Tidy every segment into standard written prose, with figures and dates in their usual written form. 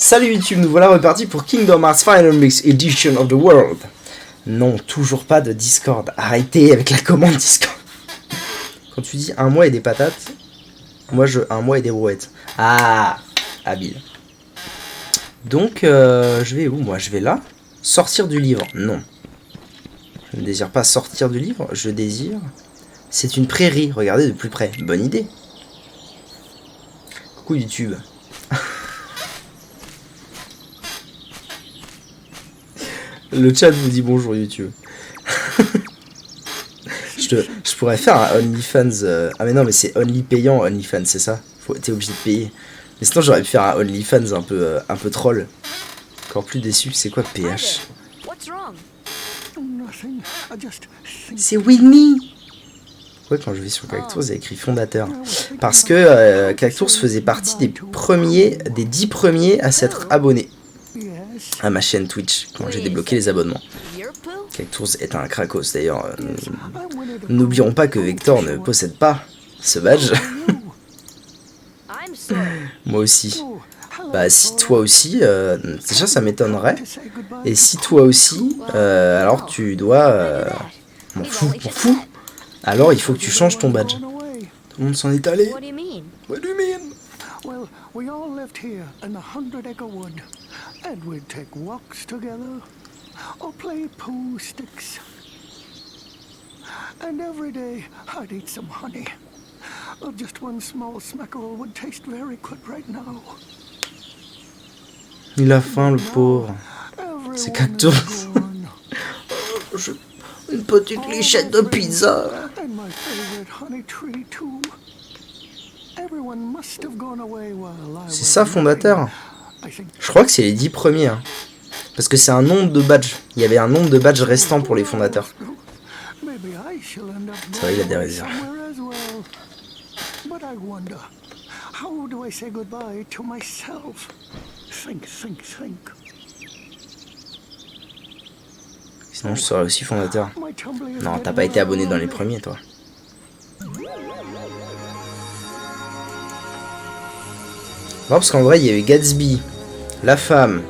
Salut YouTube, nous voilà repartis pour Kingdom Hearts Final Mix Edition of the World. Non, toujours pas de Discord. Arrêtez avec la commande Discord. Quand tu dis un mois et des patates, moi je un mois et des brouettes. Ah, habile. Donc, je vais où moi? Je vais là. Sortir du livre. Non. Je ne désire pas sortir du livre. Je désire... C'est une prairie. Regardez de plus près. Bonne idée. Coucou YouTube. Le chat vous dit bonjour YouTube. je pourrais faire un OnlyFans. Ah mais non, mais c'est Only payant OnlyFans, c'est ça? T'es obligé de payer. Mais sinon j'aurais pu faire un OnlyFans un peu troll. Encore plus déçu. C'est quoi PH? C'est Winnie. Pourquoi quand je vais sur Cactours il y a écrit fondateur? Parce que Cactours faisait partie des 10 premiers à s'être abonnés à ma chaîne Twitch quand j'ai débloqué les abonnements. Cactours est un Krakos d'ailleurs. N'oublions pas que Vector ne possède pas ce badge. Moi aussi. Bah si toi aussi, déjà ça m'étonnerait. Et si toi aussi, alors tu dois... m'en fous. Alors il faut que tu changes ton badge. Tout le monde s'en est allé. What do you mean? Well, we all lived here in the 100-acre wood, and we'd take walks together, or play poo sticks. And every day I'd eat some honey. Oh, just one small smackerel would taste very good right now. Il a faim le pauvre. C'est Cactours. Une petite lichette de pizza. C'est ça fondateur? Je crois que c'est les 10 premiers hein. Parce que c'est un nombre de badges. Il y avait un nombre de badges restants pour les fondateurs. C'est vrai, il a des réserves. Sinon je serais aussi fondateur. Non, t'as pas été abonné dans les premiers toi. Non, parce qu'en vrai, il y avait Gatsby, La Femme,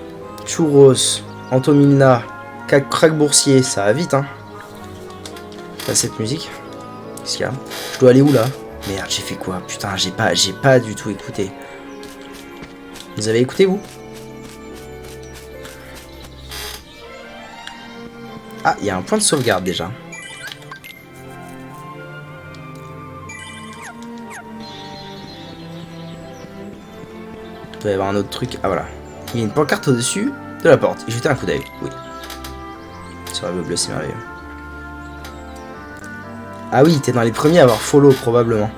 Churros, Antomilna, Crack Boursier, ça va vite, hein. Pas cette musique. Qu'est-ce qu'il y a? Je dois aller où, là? Merde, j'ai fait quoi? Putain, j'ai pas du tout écouté. Vous avez écouté, vous? Ah, il y a un point de sauvegarde, déjà. Il doit y avoir un autre truc. Ah voilà. Il y a une pancarte au-dessus de la porte. Jetez un coup d'œil. Oui. Sur la bleu, c'est merveilleux. Ah oui, t'es dans les premiers à avoir follow probablement.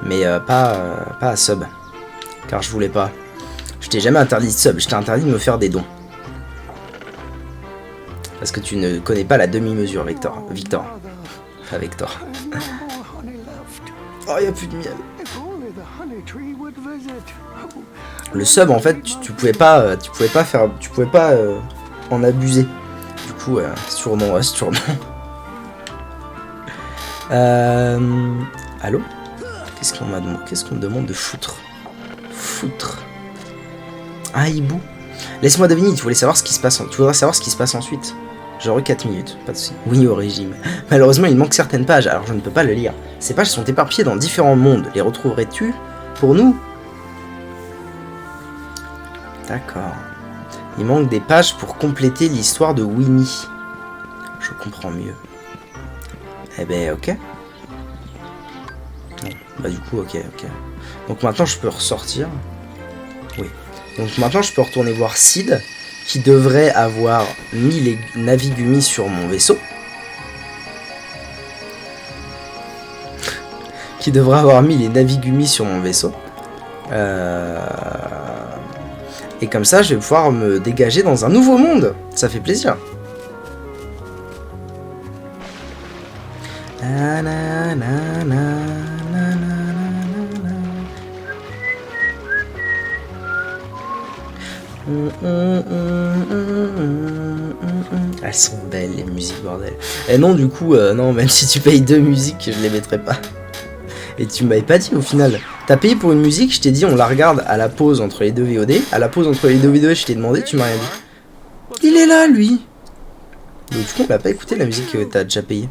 Mais pas à sub. Car je voulais pas. Je t'ai jamais interdit de sub. Je t'ai interdit de me faire des dons. Parce que tu ne connais pas la demi-mesure, Victor. Pas Vector. Oh, il n'y a plus de miel. Le sub en fait tu pouvais pas en abuser. Du coup surnom. Allô? Qu'est-ce qu'on me demande de foutre? Ah hibou. Laisse-moi deviner, tu voudrais savoir ce qui se passe ensuite. Genre 4 minutes, pas de soucis. Oui au régime. Malheureusement il manque certaines pages, alors je ne peux pas le lire. Ces pages sont éparpillées dans différents mondes. Les retrouverais-tu pour nous? D'accord. Il manque des pages pour compléter l'histoire de Winnie. Je comprends mieux. Eh ben, ok. Non, bah du coup, ok. Donc maintenant, je peux ressortir. Oui. Donc maintenant, je peux retourner voir Sid, qui devrait avoir mis les Navigumi sur mon vaisseau. Et comme ça, je vais pouvoir me dégager dans un nouveau monde. Ça fait plaisir. Elles sont belles les musiques, bordel. Et non, du coup, non, même si tu payes 2 musiques, je les mettrai pas. Et tu m'avais pas dit au final. T'as payé pour une musique, je t'ai dit on la regarde à la pause entre les deux VOD. À la pause entre les deux VOD, je t'ai demandé, tu m'as rien dit. Il est là, lui. Donc du coup, on va pas écouter la musique que t'as déjà payée.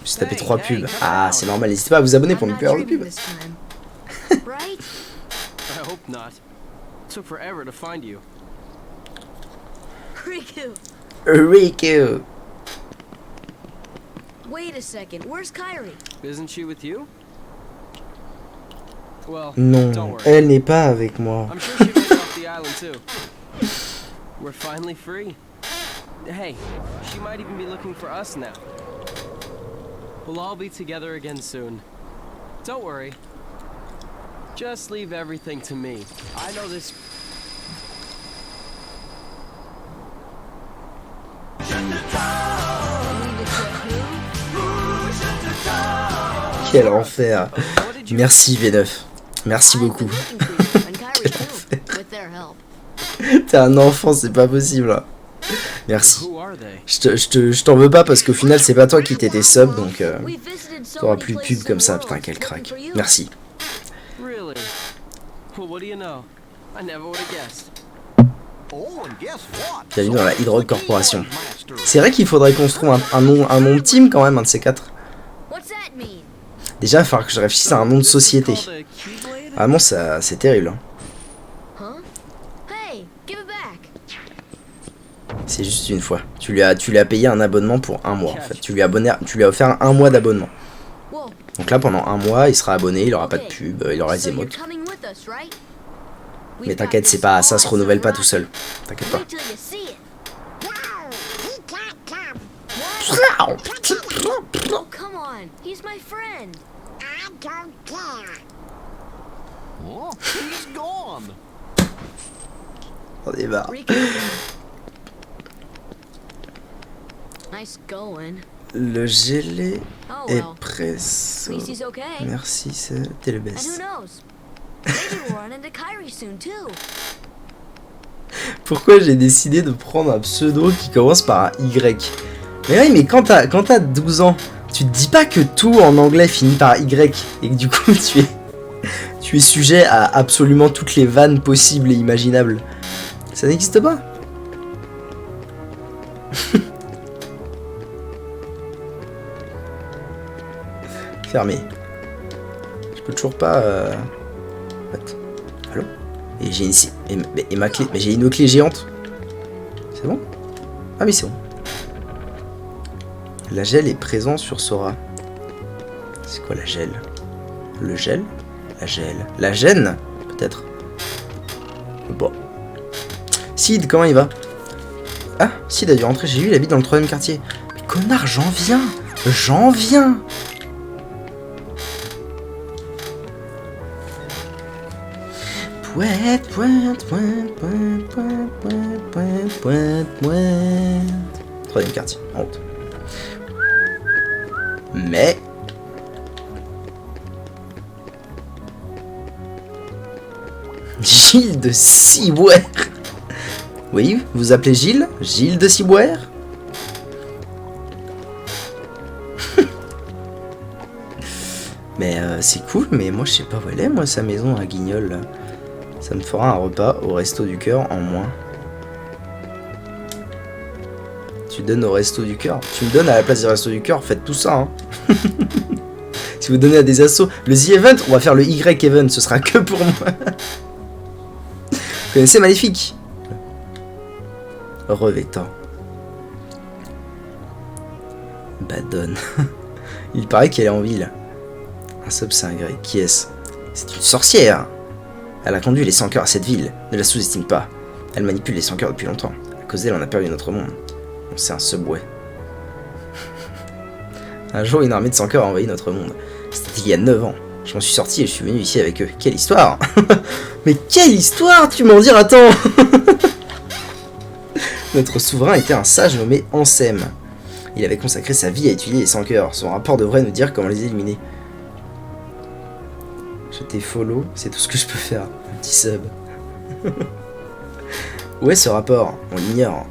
J'ai tapé 3 pubs. Ah, c'est normal, n'hésitez pas à vous abonner pour ne plus avoir de pubs. Riku. Wait a second, where's Kyrie? Isn't she with you? Well, Non, don't worry. elle n'est pas avec moi. I'm sure she made it off the island too. We're finally free. Hey, she might even be looking for us now. We'll all be together again soon. Don't worry. Just leave everything to me. I know this. Quel enfer. Merci V9. Merci beaucoup. T'es un enfant, c'est pas possible. Hein. Merci. Who are they? Je t'en veux pas parce qu'au final c'est pas toi qui t'étais sub donc t'auras plus de pub comme ça. Putain quel crack. Merci. Really? Well, what do you know? I never would have guessed. Bienvenue dans la Hydroid Corporation. C'est vrai qu'il faudrait qu'on se trouve un nom de team quand même, un de ces quatre. Déjà il va falloir que je réfléchisse à un nom de société. Vraiment ça c'est terrible. Hein. C'est juste une fois. Tu lui as payé un abonnement pour un mois en fait. Tu lui as offert un mois d'abonnement. Donc là pendant un mois il sera abonné, il aura pas de pub, il aura les émotes. Mais t'inquiète, c'est pas, ça se renouvelle pas tout seul. T'inquiète pas. On débarque. Le gelé est presso. Merci, c'était le best. Pourquoi j'ai décidé de prendre un pseudo qui commence par un Y? Mais oui, mais quand t'as 12 ans, tu te dis pas que tout en anglais finit par Y et que du coup tu es sujet à absolument toutes les vannes possibles et imaginables. Ça n'existe pas. Fermé. Je peux toujours pas. Allô? Et j'ai et ma clé. Mais j'ai une clé géante. C'est bon? Ah oui, c'est bon. La gel est présent sur Sora. C'est quoi la gel? Le gel? La gel. La gêne? Peut-être. Bon. Sid, comment il va? Ah, Sid a dû rentrer chez lui, il habite dans le 3ème quartier. Mais connard, j'en viens! J'en viens! Pointe, pointe, pointe, pointe, pointe, pointe, pointe, pointe, pointe. 3ème quartier, en haut. Mais... Gilles de Ciboire. Oui, vous appelez Gilles? Gilles de Ciboire? Mais c'est cool, mais moi je sais pas où elle est, moi, sa maison à Guignol, là. Ça me fera un repas au resto du cœur en moins. Tu donnes au resto du cœur. Tu me donnes à la place du resto du cœur, faites tout ça, hein. Si vous donnez à des assos, le The Event, on va faire le Y Event, ce sera que pour moi. Vous connaissez Maléfique? Revêtant. Badon. Il paraît qu'elle est en ville. Un sub, c'est un grec. Qui est-ce? C'est une sorcière. Elle a conduit les sans-cœurs à cette ville. Ne la sous-estime pas. Elle manipule les sans-cœurs depuis longtemps. À cause d'elle, on a perdu notre monde. C'est un subway. Un jour, une armée de sans-cœurs a envahi notre monde. C'était il y a 9 ans. Je m'en suis sorti et je suis venu ici avec eux. Quelle histoire! Mais quelle histoire! Tu m'en diras tant! Notre souverain était un sage nommé Ansem. Il avait consacré sa vie à étudier les sans-cœurs. Son rapport devrait nous dire comment les éliminer. Je t'ai follow, c'est tout ce que je peux faire. Un petit sub. Où est ce rapport? On l'ignore.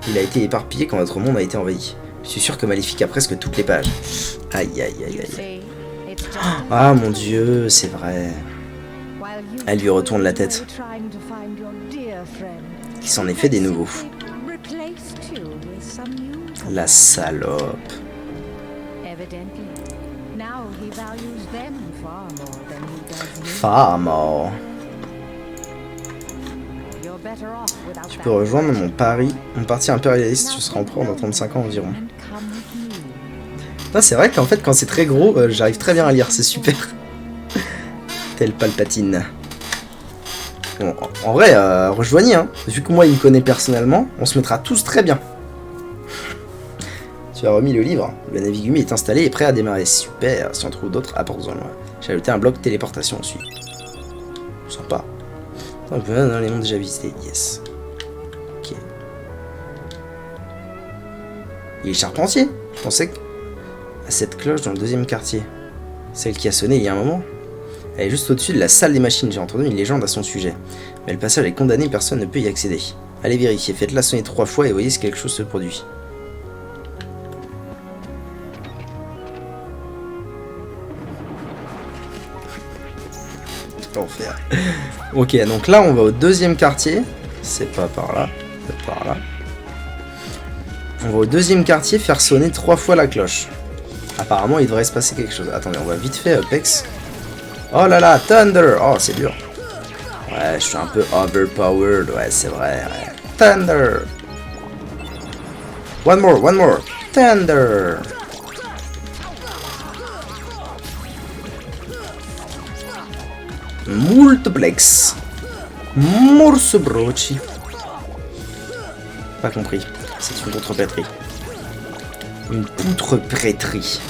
Il a été éparpillé quand notre monde a été envahi. Je suis sûr que Maléfique a presque toutes les pages. Aïe aïe aïe aïe. Ah mon dieu, c'est vrai. Elle lui retourne la tête. Il s'en est fait des nouveaux. La salope. Far more. Tu peux rejoindre mon parti impérialiste, tu seras empereur dans 35 ans environ. C'est vrai qu'en fait quand c'est très gros, j'arrive très bien à lire, c'est super. Tel Palpatine. Bon, en vrai, rejoignez, hein. Vu que moi il me connaît personnellement, on se mettra tous très bien. Tu as remis le livre, le Navigumi est installé et prêt à démarrer. Super, si on trouve d'autres, apporte-en moi. J'ai ajouté un bloc téléportation aussi. Sympa. On peut dans les mondes déjà visités, yes. Ok. Il est charpentier. Je pensais que... à cette cloche dans le deuxième quartier. Celle qui a sonné il y a un moment. Elle est juste au-dessus de la salle des machines, j'ai entendu une légende à son sujet. Mais le passage est condamné, personne ne peut y accéder. Allez vérifier, faites-la sonner 3 fois et voyez si quelque chose se produit. Enfer. Ok, donc là on va au deuxième quartier. C'est pas par là, c'est par là. On va au deuxième quartier faire sonner 3 fois la cloche. Apparemment il devrait se passer quelque chose. Attendez, on va vite fait Apex. Oh là là, Thunder. Oh c'est dur. Ouais, je suis un peu overpowered. Ouais, c'est vrai. Ouais. Thunder. One more. Thunder. Multiplex. Morse broci. Pas compris. C'est une contrepétrie. Une poutre-prêtrie.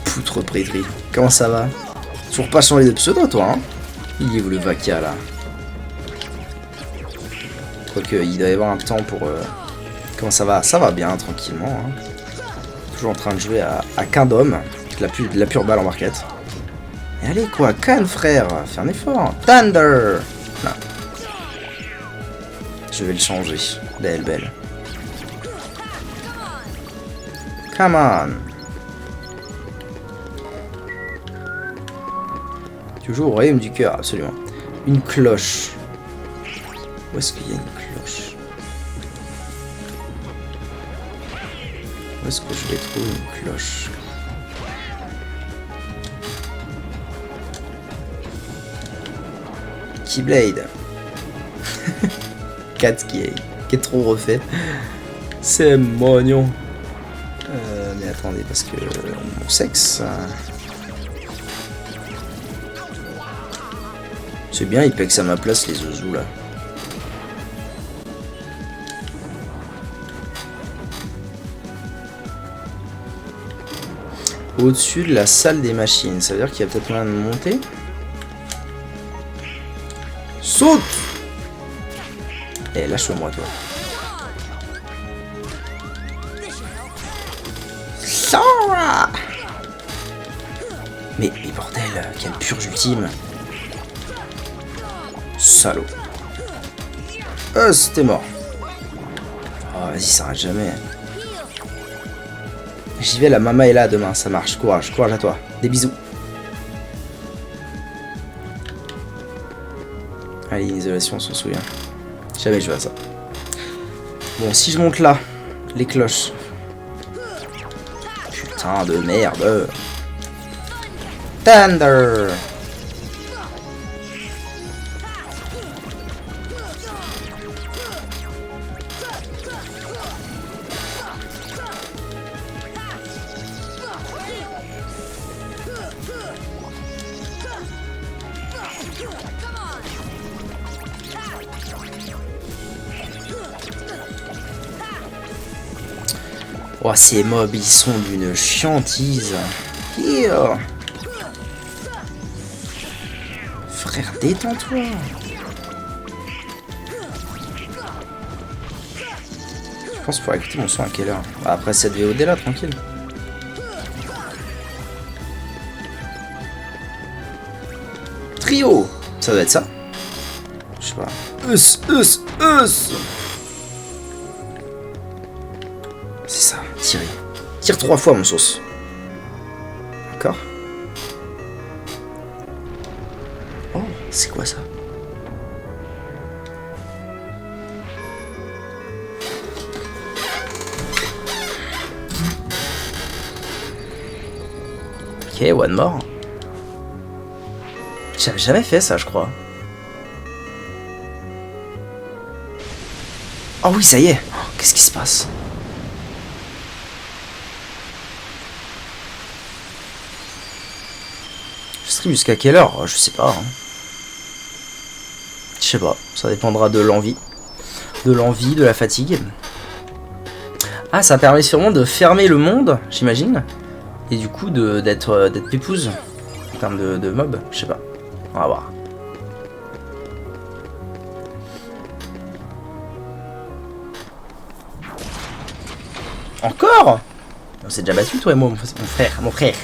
Poutre-prêtrie. Comment ça va? Toujours pas changé de pseudo, toi, hein? Il est où le vaca là? Quoique il doit y avoir un temps pour... Comment ça va? Ça va bien, tranquillement. Hein. Toujours en train de jouer à Kingdom. De la pure balle en marquette. Et allez quoi, Khan frère, fais un effort. Thunder. Non. Je vais le changer. Belle. Come on. Toujours au royaume du cœur, absolument. Une cloche. Où est-ce qu'il y a une cloche? Où est-ce que je vais trouver une cloche? Keyblade. 4 qui est trop refait. C'est mignon. Mais attendez, parce que mon sexe... C'est bien, il pexe à ma place les zouzous là. Au-dessus de la salle des machines, ça veut dire qu'il y a peut-être moyen de monter. Saute! Eh, lâche-moi toi. Sora! Mais bordel, quelle purge ultime! Salaud. C'était mort. Oh, vas-y, ça arrête jamais. J'y vais, la maman est là demain, ça marche. Courage à toi. Des bisous. Allez, l'isolation, on s'en souvient. Jamais je vais à ça. Bon, si je monte là, les cloches. Putain de merde. Thunder. Oh, ces mobs, ils sont d'une chiantise. Here. Frère, détends-toi. Je pense qu'il faut écouter mon son à quelle heure? Après cette VOD là, tranquille. trio. Ça doit être ça. Je sais pas. Us. C'est ça, tirer. Tire 3 fois mon sauce. D'accord. Oh, c'est quoi ça? Ok, one more. J'avais jamais fait ça, je crois. Oh oui, ça y est. Oh, qu'est-ce qui se passe? Je stream jusqu'à quelle heure? Je sais pas. Hein. Je sais pas. Ça dépendra de l'envie. De la fatigue. Ah, ça permet sûrement de fermer le monde, j'imagine. Et du coup, d'être pépouse. En termes de mob. Je sais pas. On va voir. Encore? On s'est déjà battu toi et moi, mon frère.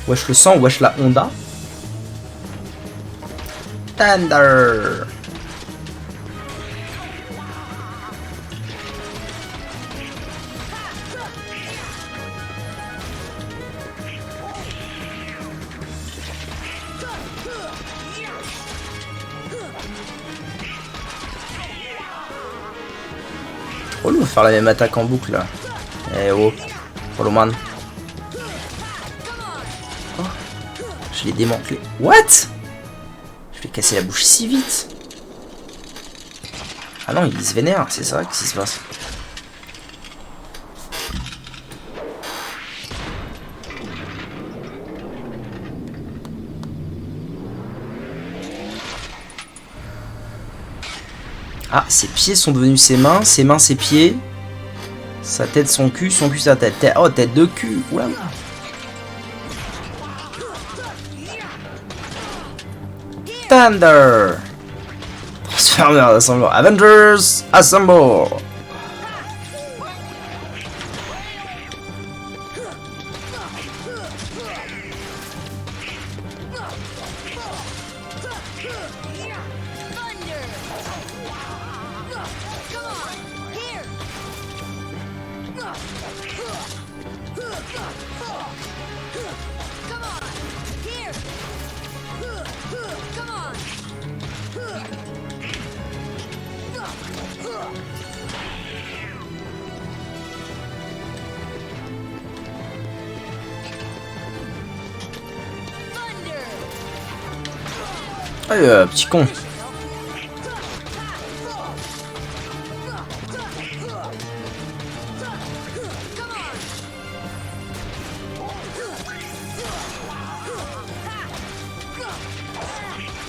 Wesh le sang, wesh la Honda. Thunder. Oh, on va faire la même attaque en boucle là. Eh oh, follow man. Oh, je l'ai démantelé. What? Je vais casser la bouche si vite. Ah non, il se vénère, c'est ça, qu'est-ce qui se passe? Ah, ses pieds sont devenus ses mains ses pieds. Sa tête son cul sa tête. Oh, tête de cul. Oula. Thunder. Transformers Assemble. Avengers Assemble. Ah, petit con.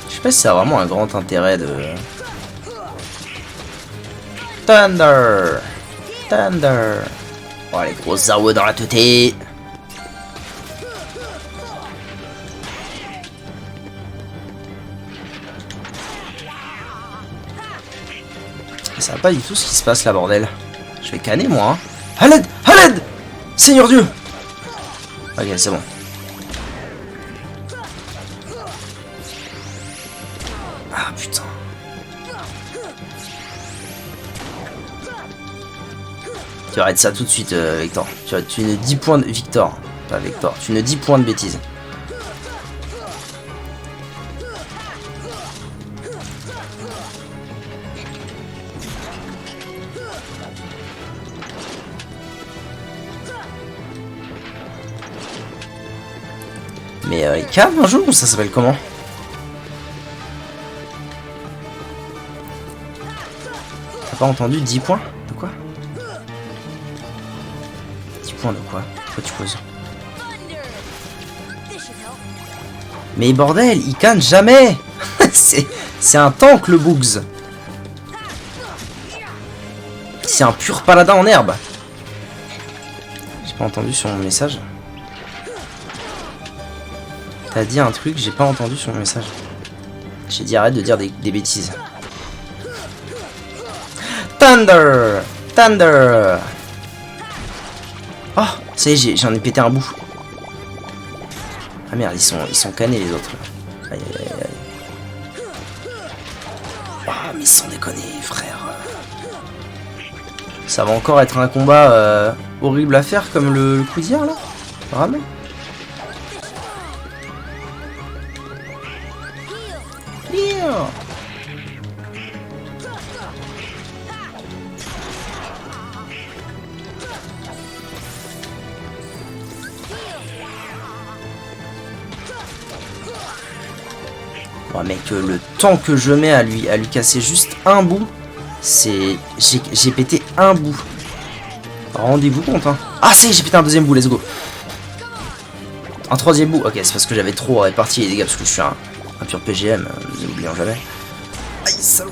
Je sais pas si ça a vraiment un grand intérêt de... Thunder. Oh, les grosses armes dans la tête. Ça va pas du tout ce qui se passe là, bordel. Je vais canner moi. Hein. À l'aide! Seigneur Dieu! Ok, c'est bon. Ah putain. Tu arrêtes ça tout de suite, Victor. Tu ne 10 points de... Victor, pas Victor. Tu ne 10 points de bêtises. Mais il calme un jour, ça s'appelle comment? T'as pas entendu 10 points? De quoi? 10 points de quoi? Pourquoi tu poses? Mais bordel, il canne jamais. C'est un tank le Boogs. C'est un pur paladin en herbe. J'ai pas entendu sur mon message. T'as dit un truc, j'ai pas entendu sur mon message. J'ai dit arrête de dire des bêtises. Thunder. Oh, ça y est, j'en ai pété un bout. Ah merde, ils sont cannés les autres. Aïe aïe aïe aïe. Ah mais sans déconner frère. Ça va encore être un combat horrible à faire comme le coup d'hier là. Vraiment. Yeah. Ouais mec, le temps que je mets à lui casser juste un bout, c'est... J'ai pété un bout. Rendez-vous compte hein. Ah c'est, j'ai pété un deuxième bout, let's go. Un troisième bout, ok c'est parce que j'avais trop réparti les dégâts parce que je suis un pur PGM, n'oublions jamais. Aïe salaud.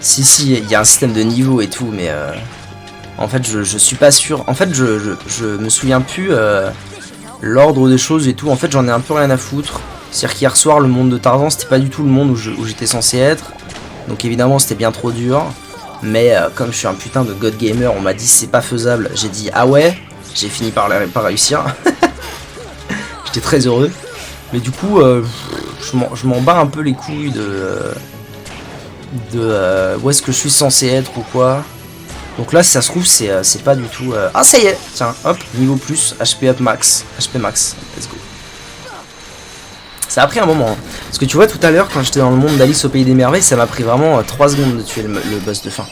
Si, il y a un système de niveau et tout, mais en fait, je suis pas sûr. En fait, je me souviens plus l'ordre des choses et tout. En fait, j'en ai un peu rien à foutre. C'est-à-dire qu'hier soir, le monde de Tarzan, c'était pas du tout le monde où j'étais censé être. Donc évidemment, c'était bien trop dur. Mais comme je suis un putain de god gamer, on m'a dit c'est pas faisable. J'ai dit ah ouais, j'ai fini par réussir. J'étais très heureux. Mais du coup, je m'en bats un peu les couilles de où est-ce que je suis censé être ou quoi. Donc là si ça se trouve c'est pas du tout ah ça y est, tiens hop, niveau plus, HP up max, HP max, let's go. Ça a pris un moment hein. Parce que tu vois tout à l'heure quand j'étais dans le monde d'Alice au pays des merveilles, ça m'a pris vraiment 3 secondes de tuer le boss de fin.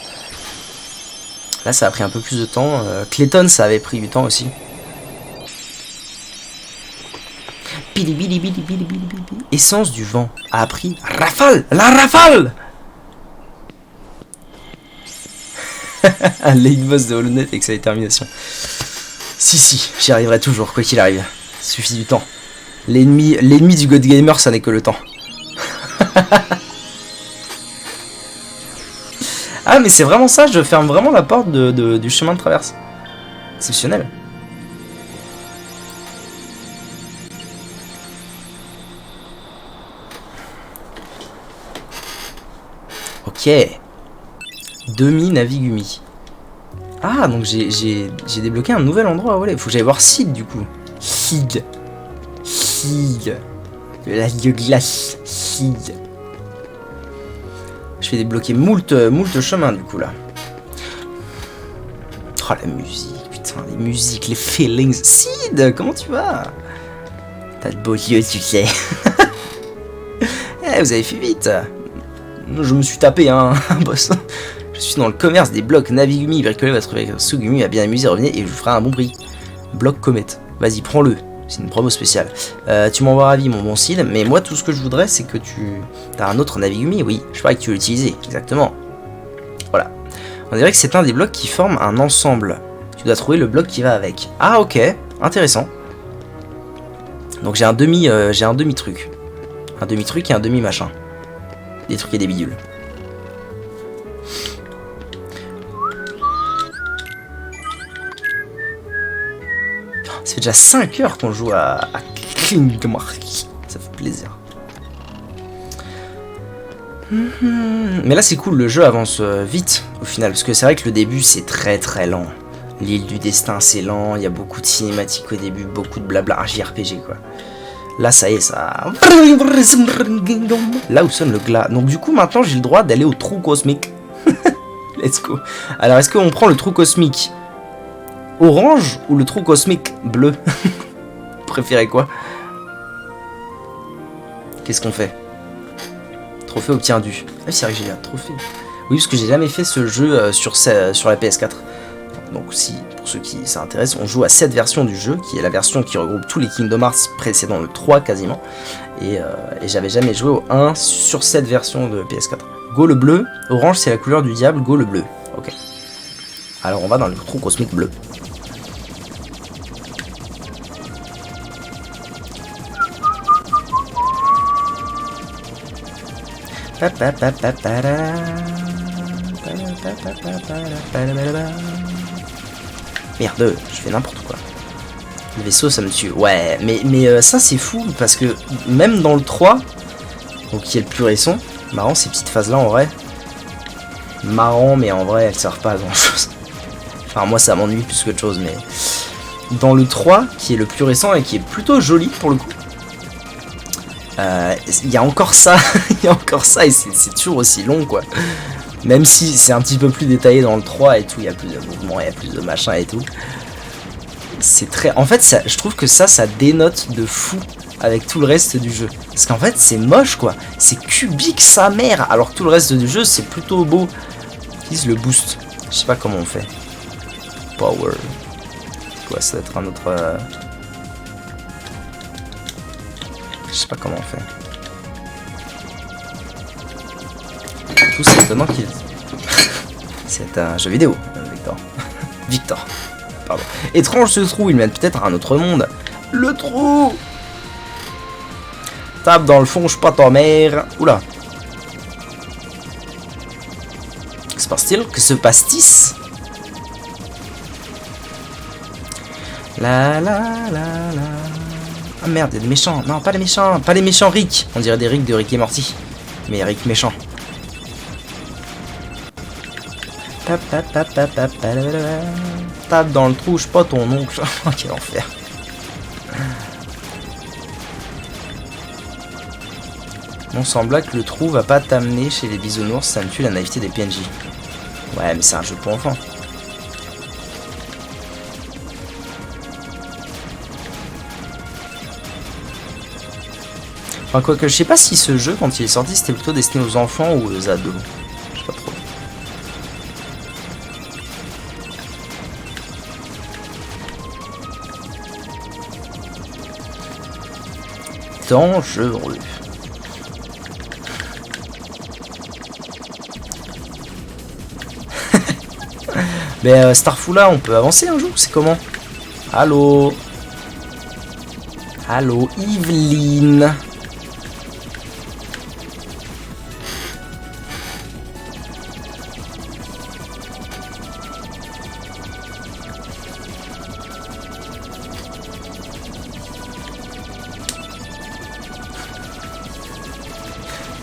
Là ça a pris un peu plus de temps. Clayton ça avait pris du temps aussi. Essence du vent a appris rafale, la rafale. Un late boss de Hollow Knight avec sa détermination. Si, j'y arriverai toujours, quoi qu'il arrive. Il suffit du temps. L'ennemi du God Gamer, ça n'est que le temps. Ah, mais c'est vraiment ça, je ferme vraiment la porte du chemin de traverse. Exceptionnel. Ok. Demi-Navigumi. Ah, donc j'ai débloqué un nouvel endroit à voler. Faut que j'aille voir Sid du coup. Sid. La glace. Sid. Je vais débloquer moult chemins du coup là. Oh la musique, putain, les musiques, les feelings. Sid, comment tu vas? T'as de beaux yeux, tu sais. Eh, vous avez fait vite. Je me suis tapé un boss. Je suis dans le commerce des blocs Navigumi. Bricoler votre Sugumi a bien amusé, revenez et je vous ferai un bon prix. Bloc comète. Vas-y, prends-le. C'est une promo spéciale. Tu m'envoies ravi, mon bon Sid. Mais moi, tout ce que je voudrais, c'est que tu as un autre Navigumi. Oui, je crois que tu veux l'utiliser. Exactement. Voilà. On dirait que c'est un des blocs qui forment un ensemble. Tu dois trouver le bloc qui va avec. Ah, ok. Intéressant. Donc j'ai un demi-truc. Un demi-truc et un demi-machin. Des trucs et des bidules. Ça fait déjà 5 heures qu'on joue à Kingdom Hearts. Ça fait plaisir. Mais là c'est cool, le jeu avance vite au final. Parce que c'est vrai que le début c'est très très lent. L'île du destin c'est lent, il y a beaucoup de cinématiques au début, beaucoup de blabla, un JRPG quoi. Là ça y est, ça... Là où sonne le glas. Donc du coup maintenant j'ai le droit d'aller au trou cosmique. Let's go. Alors est-ce qu'on prend le trou cosmique orange ou le trou cosmique bleu? Vous préférez quoi? Qu'est-ce qu'on fait? Trophée obtenu. Ah c'est vrai que j'ai un trophée. Oui parce que j'ai jamais fait ce jeu sur la PS4. Donc si, pour ceux qui s'intéressent, on joue à cette version du jeu, qui est la version qui regroupe tous les Kingdom Hearts précédents, le 3 quasiment. Et j'avais jamais joué au 1 sur cette version de PS4. Go le bleu, orange c'est la couleur du diable, go le bleu. Ok. Alors on va dans le trou cosmique bleu. Merde, je fais n'importe quoi. Le vaisseau, ça me tue. Ouais, mais ça, c'est fou, parce que même dans le 3, donc qui est le plus récent, marrant ces petites phases-là, en vrai. Marrant, mais en vrai, elles servent pas à grand-chose. Enfin, moi, ça m'ennuie plus qu'autre chose, mais... Dans le 3, qui est le plus récent et qui est plutôt joli, pour le coup, il y a encore ça, il y a encore ça, et c'est toujours aussi long, quoi. Même si c'est un petit peu plus détaillé dans le 3 et tout, il y a plus de mouvements, il y a plus de machin et tout. C'est très... En fait, ça, je trouve que ça dénote de fou avec tout le reste du jeu. Parce qu'en fait, c'est moche, quoi. C'est cubique, sa mère. Alors que tout le reste du jeu, c'est plutôt beau. Utilise le boost. Je sais pas comment on fait. Power. Ouais, ça doit être un autre... Je sais pas comment on fait. Tout c'est étonnant qu'il... C'est un jeu vidéo, Victor. Victor. Pardon. Étrange ce trou, il mène peut-être à un autre monde. Le trou. Tape dans le fond, je suis pas ta mère. Oula. Que se passe-t-il? Que se passe-t-il? La la la la. Ah merde, il y a des méchants. Non, pas les méchants. Pas les méchants Rick. On dirait des Rick de Rick et Morty. Mais Rick méchant. Tape dans le trou, je suis pas ton oncle. Quel enfer. On semble que le trou va pas t'amener chez les bisounours, ça me tue la naïveté des PNJ. Ouais, mais c'est un jeu pour enfants. Enfin, quoique, je sais pas si ce jeu, quand il est sorti, c'était plutôt destiné aux enfants ou aux ados. Je sais pas trop. Dangereux. Mais Starfoula, on peut avancer un jour, c'est comment? Allô? Allô, Yveline?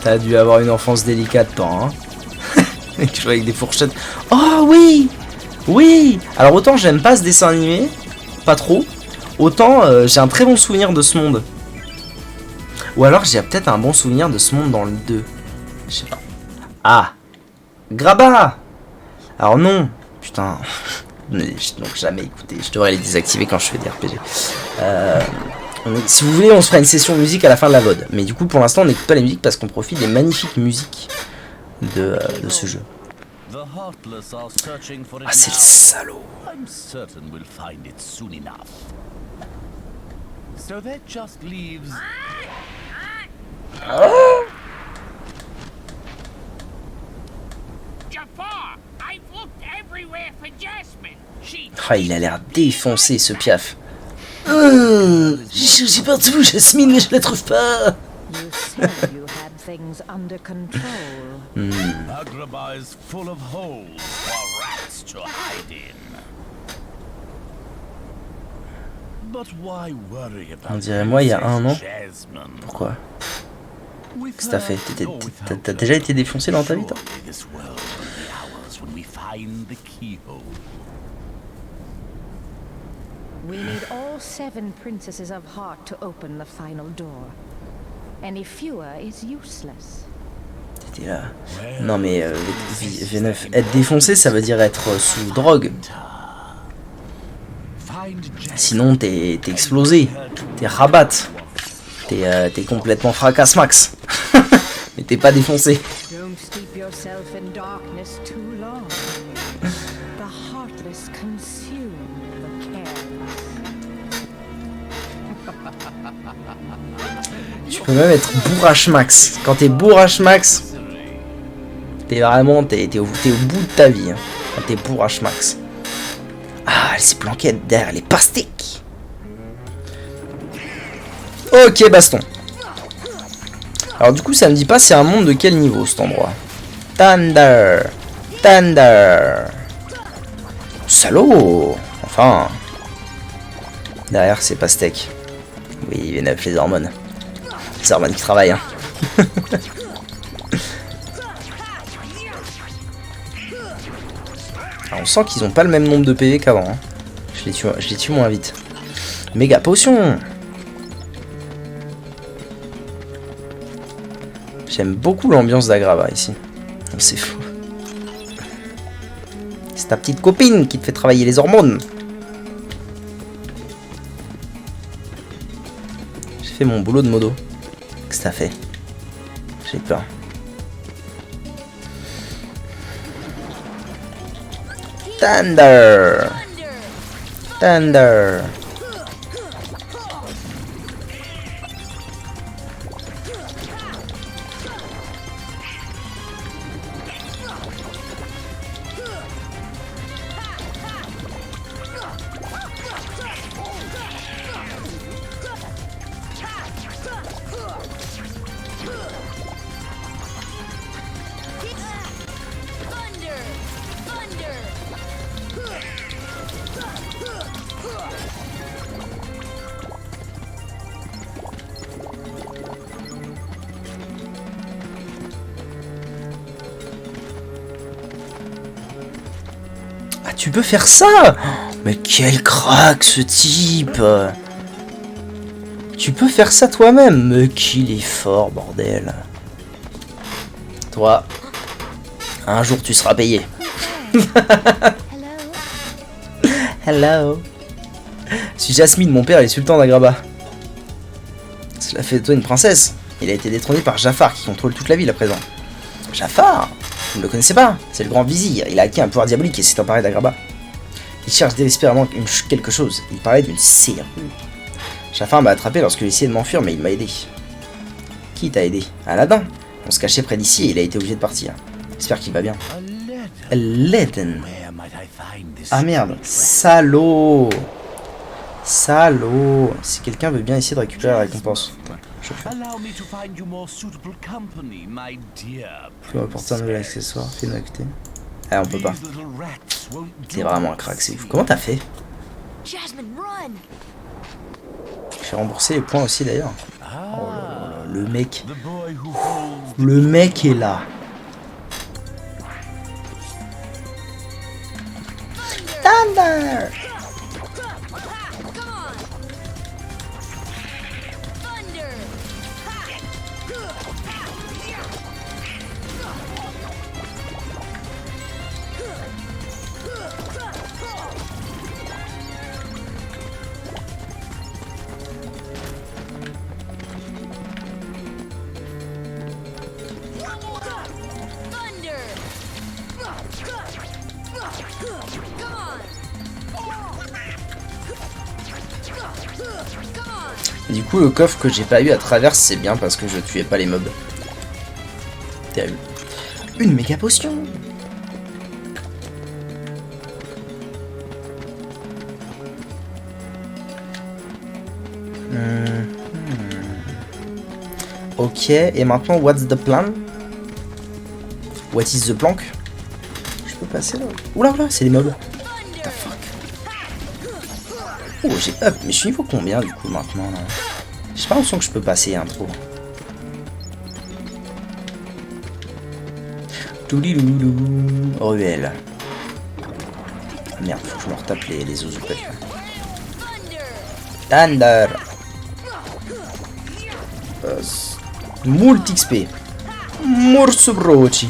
T'as dû avoir une enfance délicate, toi, hein? Tu joues avec des fourchettes. Oh oui! Oui! Alors autant j'aime pas ce dessin animé, pas trop, autant j'ai un très bon souvenir de ce monde. Ou alors j'ai peut-être un bon souvenir de ce monde dans le 2. Je sais pas. Ah! Graba! Alors non! Putain. Donc jamais écouté. Je devrais les désactiver quand je fais des RPG. Si vous voulez, on se fera une session musique à la fin de la VOD. Mais du coup, pour l'instant, on n'écoute pas les musiques parce qu'on profite des magnifiques musiques de ce jeu. Ah, c'est le salaud. Oh, ah, il a l'air défoncé, ce piaf. Je suis partout, Jasmine, mais je la trouve pas. On dirait moi il y a un an. Pourquoi? Qu'est-ce que t'as fait? T'as déjà été défoncé dans ta vie, toi? We need all 7 princesses of heart to open the final door. Any fewer is useless. T'étais là. Non mais V9, être défoncé ça veut dire être sous drogue. Sinon t'es explosé, t'es rabat, t'es complètement fracasse max. Mais t'es pas défoncé. Don't steep yourself in darkness too long. The heartless consume the careless. Tu peux même être bourrache max. Quand t'es bourrache max, t'es vraiment t'es au bout de ta vie. Hein, quand t'es bourrache max. Ah, elle s'est planquée derrière les pastèques. Ok, baston. Alors du coup, ça me dit pas c'est un monde de quel niveau cet endroit. Thunder. Thunder. Salaud. Enfin. Derrière, c'est pastèque. Oui, V9, les hormones. Les hormones qui travaillent, hein. Alors, on sent qu'ils ont pas le même nombre de PV qu'avant. Hein. Je les tue moins vite. Méga potion. J'aime beaucoup l'ambiance d'Agrava ici. C'est fou. C'est ta petite copine qui te fait travailler les hormones. J'ai fait mon boulot de modo. Qu'est-ce que t'as fait? J'ai peur. Thunder. Thunder. Ah, tu peux faire ça? Mais quel crack ce type! Tu peux faire ça toi-même? Mais qu'il est fort, bordel! Toi, un jour tu seras payé. Hello. Je suis Jasmine, mon père est sultan d'Agraba. Cela fait de toi une princesse. Il a été détrôné par Jafar qui contrôle toute la ville à présent. Jafar? Vous ne le connaissez pas? C'est le grand vizir. Il a acquis un pouvoir diabolique et s'est emparé d'Agraba. Il cherche désespérément quelque chose. Il parlait d'une serrure. Jafar m'a attrapé lorsque j'ai essayé de m'enfuir, mais il m'a aidé. Qui t'a aidé? Aladdin. On se cachait près d'ici et il a été obligé de partir. J'espère qu'il va bien. Aladdin. Ah merde. Salaud. Salaud. Si quelqu'un veut bien essayer de récupérer la récompense. Je fais. Tu vas apporter un nouvel accessoire. Fais-nous écouter. Ah, on peut pas. T'es vraiment un crack, c'est fou. Comment t'as fait? J'ai remboursé les points aussi d'ailleurs. Oh là là, le mec. Le mec est là. Thunder. Du coup, le coffre que j'ai pas eu à travers, c'est bien parce que je tuais pas les mobs. Terrible. Une méga potion. Ok, et maintenant, what's the plan? What is the plank? Je peux passer là? Oula, oula, c'est les mobs. What the fuck? Oh, j'ai up, mais je suis niveau combien du coup maintenant là? J'ai pas l'impression que je peux passer un trop. Ruelle. Merde, faut que je me retape les ouzoupettes là. Thunder. Multi XP. Morso broci.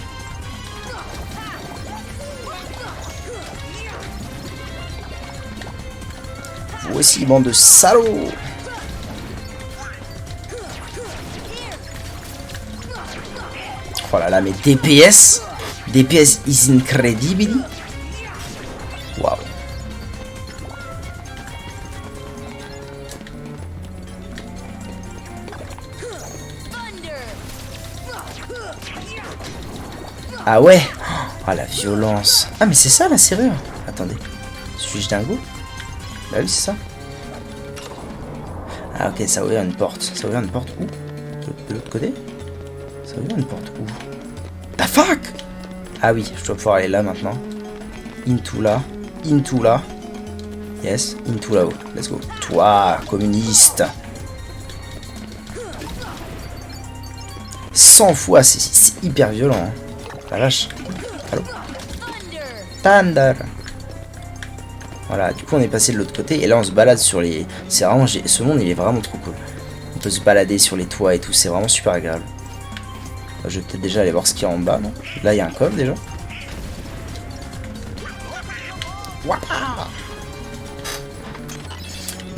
Voici bande de salauds. Oh là là, mais DPS is incredible. Waouh. Ah ouais. Ah la violence. Ah mais c'est ça la serrure. Attendez. Suis-je dingo? Bah oui c'est ça. Ah ok, ça ouvre une porte. Ça ouvre une porte où? De l'autre côté? Ça ouvre une porte où? The fuck? Ah oui, je dois pouvoir aller là maintenant. Into là. Into là. Yes, into là-haut. Let's go. Toi, communiste. 100 fois, c'est hyper violent. Hein. La vache. Allô. Thunder. Voilà, du coup on est passé de l'autre côté et là on se balade sur les... C'est vraiment... Ce monde il est vraiment trop cool. On peut se balader sur les toits et tout, c'est vraiment super agréable. Je vais peut-être déjà aller voir ce qu'il y a en bas, non? Là il y a un coffre déjà. Waouh!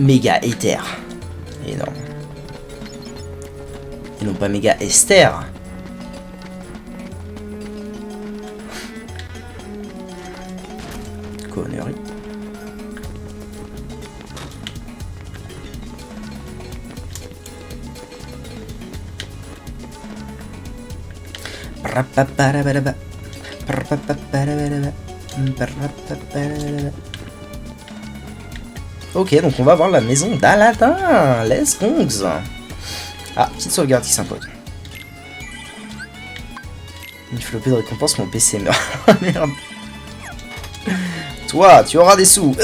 Méga éther. Énorme. Et non pas méga Esther. Connerie. Ok, donc on va voir la maison d'Aladin. Let's go. Ah, petite sauvegarde qui s'impose. Une flopée de récompense, mon PC meurt. Merde. Toi, tu auras des sous.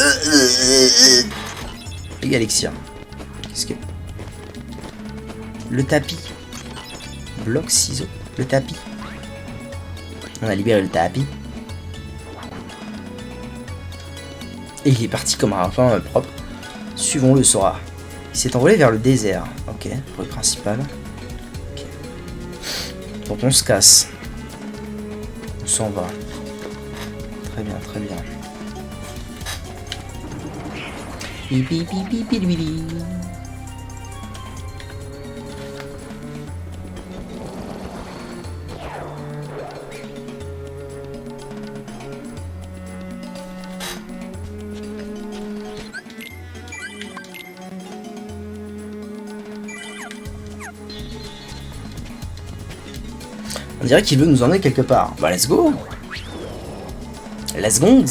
Les Galaxiens. Qu'est-ce que... Le tapis. Bloc, ciseaux. Le tapis. On a libéré le tapis. Et il est parti comme un lapin propre. Suivons le Sora. Il s'est envolé vers le désert. Ok, rue principale. Okay. Donc on se casse. On s'en va. Très bien, très bien. Bibi, bibi, bibi, bibi. On dirait qu'il veut nous emmener quelque part. Bah let's go. Let's go. Il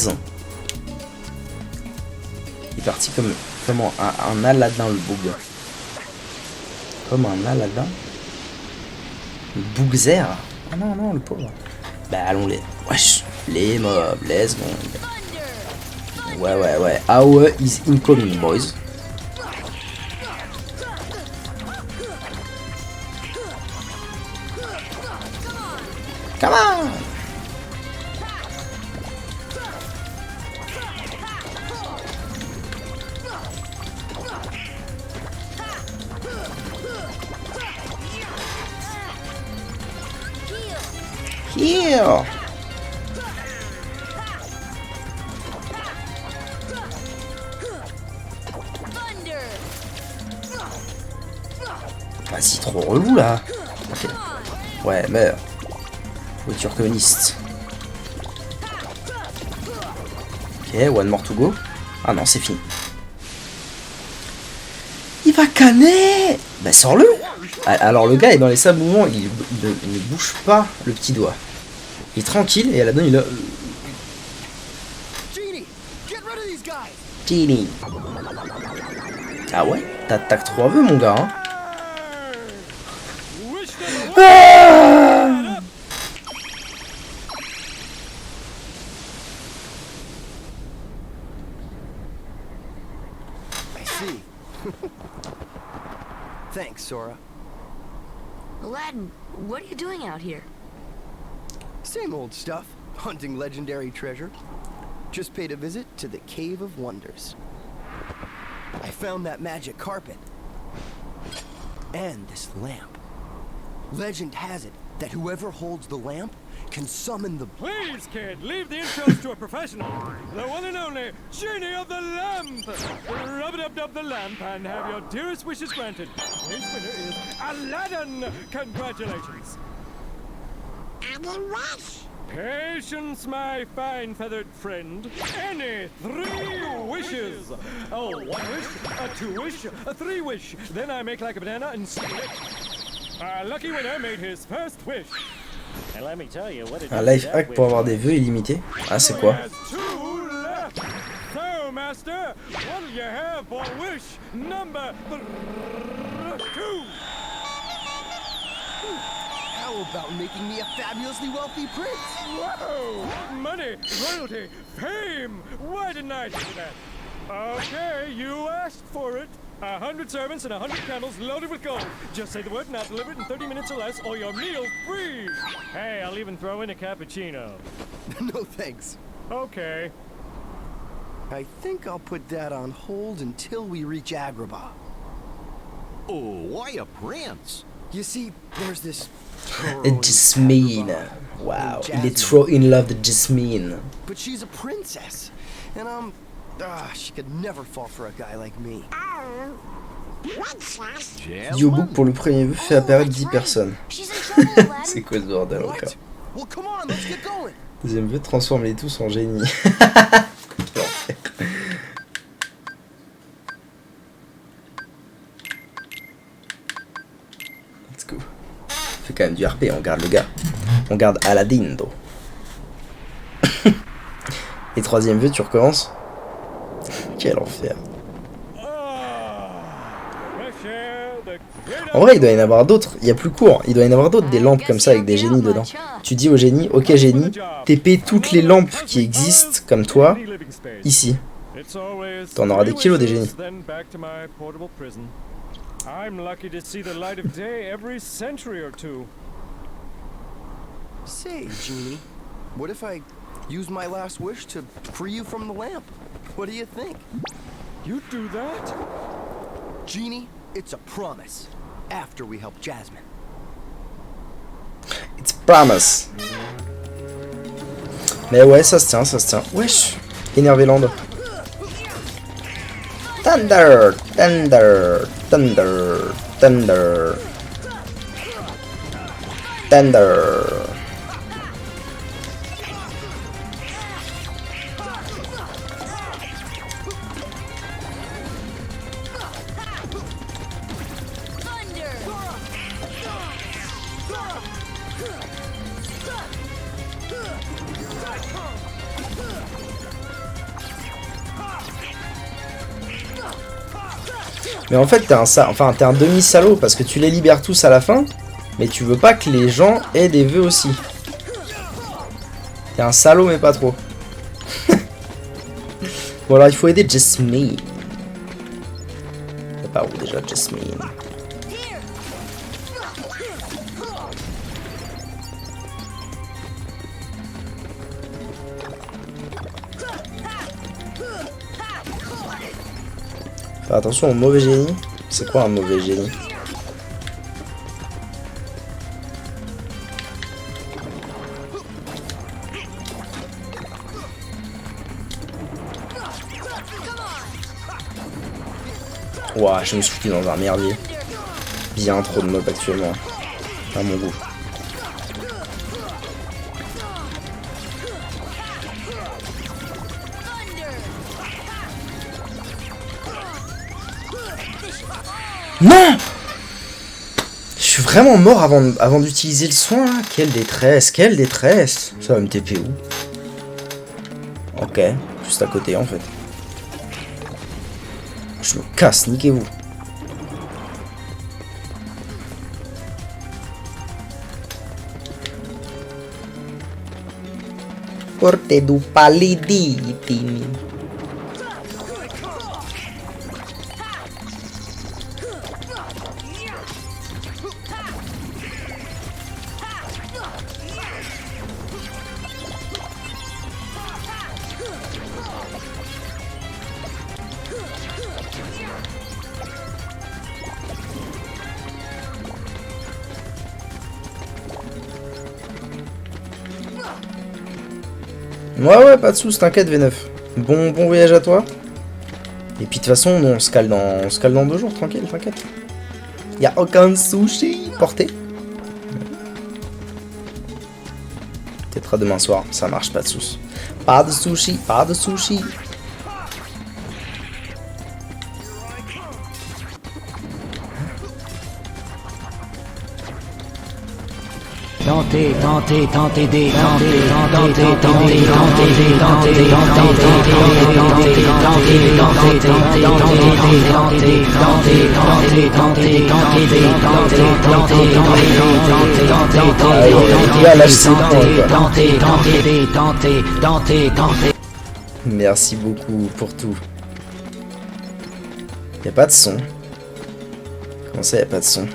est parti comme un Aladdin le boug. Comme un Aladdin. Le bougzer. Ah non, non, le pauvre. Bah allons-les. Wesh. Les mobs, let's go. Ouais, ouais, ouais. AOE is incoming, boys. Come on! Heal! Vas-y, trop relou là! Ok. Ouais, meurs. Voiture communiste. Ok, one more to go. Ah non, c'est fini. Il va canner. Bah sors-le. Alors le gars est dans les sables mouvants, il ne bouge pas le petit doigt. Il est tranquille et à la donne il a... Genie. Ah ouais, t'attaques 3 vœux mon gars hein. Ah Thanks, Sora. Aladdin, what are you doing out here? Same old stuff. Hunting legendary treasure. Just paid a visit to the Cave of Wonders. I found that magic carpet. And this lamp. Legend has it that whoever holds the lamp can summon the... Please, kid, leave the intros to a professional. The one and only Genie of the Lamp. Rub-a-dub-dub the lamp and have your dearest wishes granted. Today's winner is Aladdin. Congratulations. Aladdin Rush! Patience, my fine feathered friend. Any 3 wishes. Oh, 1 wish, a 2 wish, a 3 wish. Then I make like a banana and split. Our lucky winner made his first wish. And let me tell you what it Un life hack pour avoir des vœux illimités. Ah c'est quoi? So, master, what do you have for wish number 2? How about making me a fabulously wealthy prince? Whoa! Money, royalty, fame! Why didn't I do that? Okay, you asked for it. 100 servants and 100 candles loaded with gold. Just say the word and I'll deliver it in 30 minutes or less, or your meal's free. Hey, I'll even throw in a cappuccino. No thanks. Okay. I think I'll put that on hold until we reach Agrabah. Oh, why a prince? You see, there's this girl in Jasmine. Agrabah Wow, named il est Jasmine. trop in love de Jasmine. But she's a princess, and she could never fall for a guy like me. Audiobook pour le premier vœu fait apparaître 10 personnes. She's in trouble, Aladdin. C'est quoi ce bordel encore? What? Well, come on, let's get going. Deuxième vœu, transforme-les tous en génie. L'enfer. Let's go. On fait quand même du RP, on garde le gars. On garde Aladindo. Et troisième vœu, tu recommences. Quel enfer. En vrai, il doit y en avoir d'autres. Il y a plus court. Il doit y en avoir d'autres, des lampes comme ça avec des génies dedans. Tu dis au génie, ok génie, TP toutes les lampes qui existent comme toi ici. T'en auras des kilos des génies. I'm lucky to see the light of day every century or two. Say, Genie, what if I use my last wish to free you from the lamp? What do you think? You do that? Genie, it's a promise. After we help Jasmine. It's promise. Mais ouais, ça se tient, ça se tient. Wesh, Énervéland. Thunder, thunder, thunder, thunder, thunder. Mais en fait, t'es un demi-salaud parce que tu les libères tous à la fin, mais tu veux pas que les gens aient des vœux aussi. T'es un salaud, mais pas trop. Bon, alors il faut aider Jasmine. C'est pas où déjà Jasmine? Faire attention au mauvais génie. C'est quoi un mauvais génie? Ouah, je me suis foutu dans un merdier. Bien trop de mobs actuellement. À mon goût. Non! Je suis vraiment mort avant d'utiliser le soin là. Quelle détresse, quelle détresse. Ça va me TP où? Ok, juste à côté en fait. Je me casse, niquez-vous. Porte du paliditini. Ouais, pas de soucis, t'inquiète V9. Bon voyage à toi. Et puis de toute façon, on se cale dans 2 jours, tranquille, t'inquiète. Y'a aucun sushi porté. Peut-être à demain soir, ça marche, pas de soucis. Pas de sushi, pas de sushi. Tentez, Merci beaucoup pour tout. Y a pas de son. Comment ça, y a pas de son?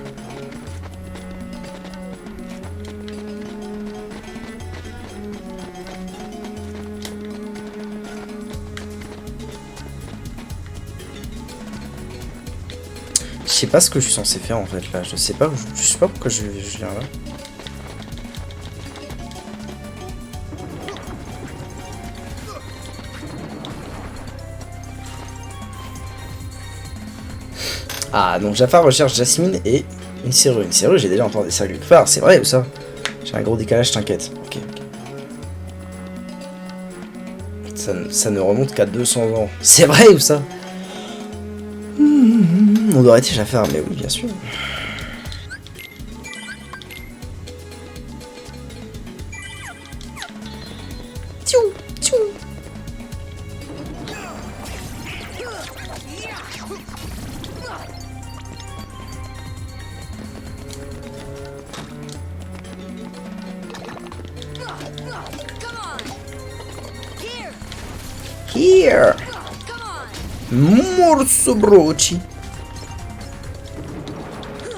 Je sais pas ce que je suis censé faire en fait là. Je sais pas pourquoi je viens là. Ah, donc Jafar recherche Jasmine et une serrure. Une serrure, j'ai déjà entendu ça quelque part. C'est vrai ou ça? J'ai un gros décalage, t'inquiète. Ok. Ça ne remonte qu'à 200 ans. C'est vrai ou ça? On doit arrêter Jafar, mais oui, bien sûr. Tchou, tchou. Here. Morso broci.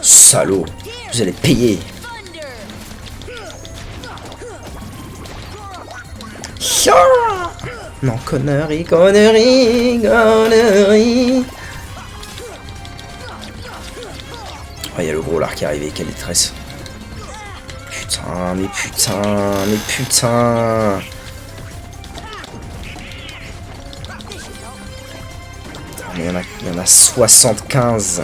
Salaud, vous allez payer. Non, connerie, connerie, connerie. Oh, il y a le gros lard qui est arrivé, quelle détresse. Putain, mais putain, mais putain. Mais il y en a 75.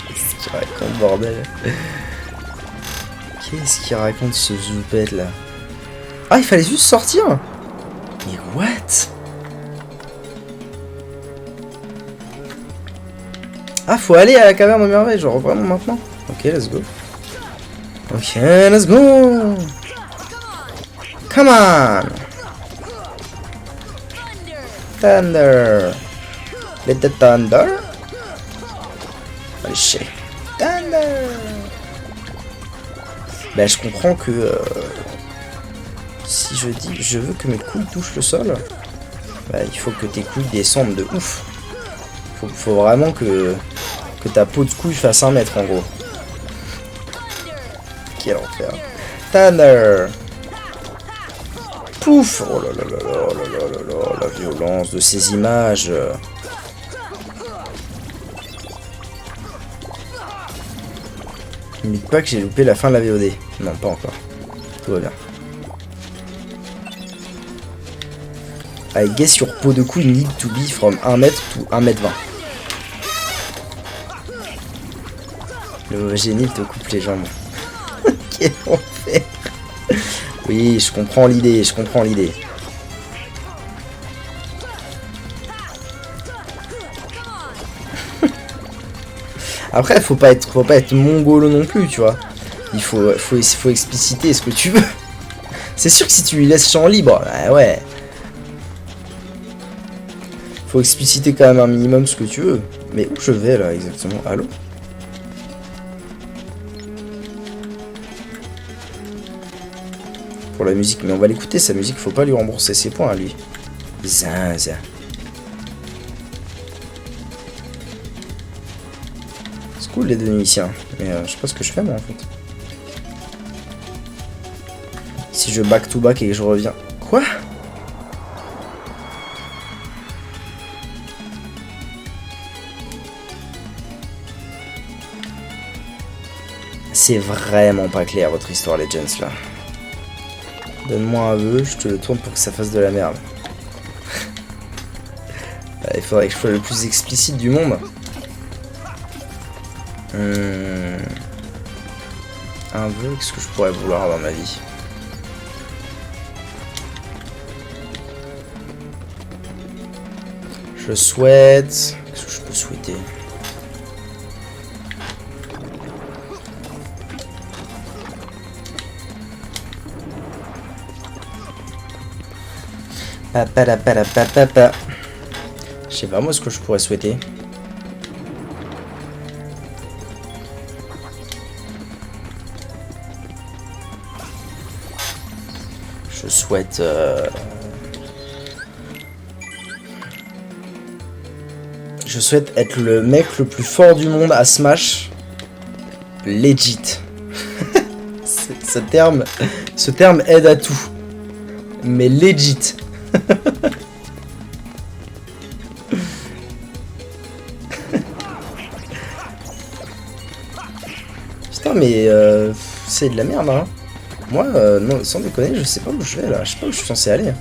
Qu'est-ce qu'il raconte, bordel? Qu'est-ce qu'il raconte ce zoupette là? Ah, il fallait juste sortir. Mais what? Ah, faut aller à la caverne aux merveilles, genre vraiment maintenant? Ok, let's go. Ok, let's go. Come on. Thunder. Let the thunder. Allez, chier. Thunder. Ben, je comprends que... si je dis je veux que mes couilles touchent le sol, bah, il faut que tes couilles descendent de ouf. Faut vraiment que ta peau de couille fasse 1 mètre en gros. Quel enfer. Thunder. Pouf. Oh là là là là là là là là, la violence de ces images. Ne me dites pas que j'ai loupé la fin de la VOD. Non, pas encore. Tout va bien. I guess your peau de couille need to be from 1 mètre to 1 mètre 20. Le génie te coupe les jambes. Quel enfer. Oui, je comprends l'idée, je comprends l'idée. Après, faut pas être mongolo non plus, tu vois. Il faut expliciter ce que tu veux. C'est sûr que si tu lui laisses champ libre, bah ouais. Faut expliciter quand même un minimum ce que tu veux. Mais où je vais là exactement? Allô? Pour la musique, mais on va l'écouter sa musique, faut pas lui rembourser ses points à lui. Zinzin. C'est cool les deux musiciens, mais je sais pas ce que je fais moi en fait. Si je back to back et que je reviens. Quoi? C'est vraiment pas clair votre histoire Legends là. Donne-moi un vœu, je te le tourne pour que ça fasse de la merde. Il faudrait que je sois le plus explicite du monde. Un vœu, qu'est-ce que je pourrais vouloir dans ma vie? Je souhaite... Qu'est-ce que je peux souhaiter? Pa. Je sais pas moi ce que je pourrais souhaiter. Je souhaite... Je souhaite être le mec le plus fort du monde à Smash. Legit. ce terme aide à tout. Mais legit. Putain mais c'est de la merde hein. Moi non, sans déconner je sais pas où je vais là. Je sais pas où je suis censé aller.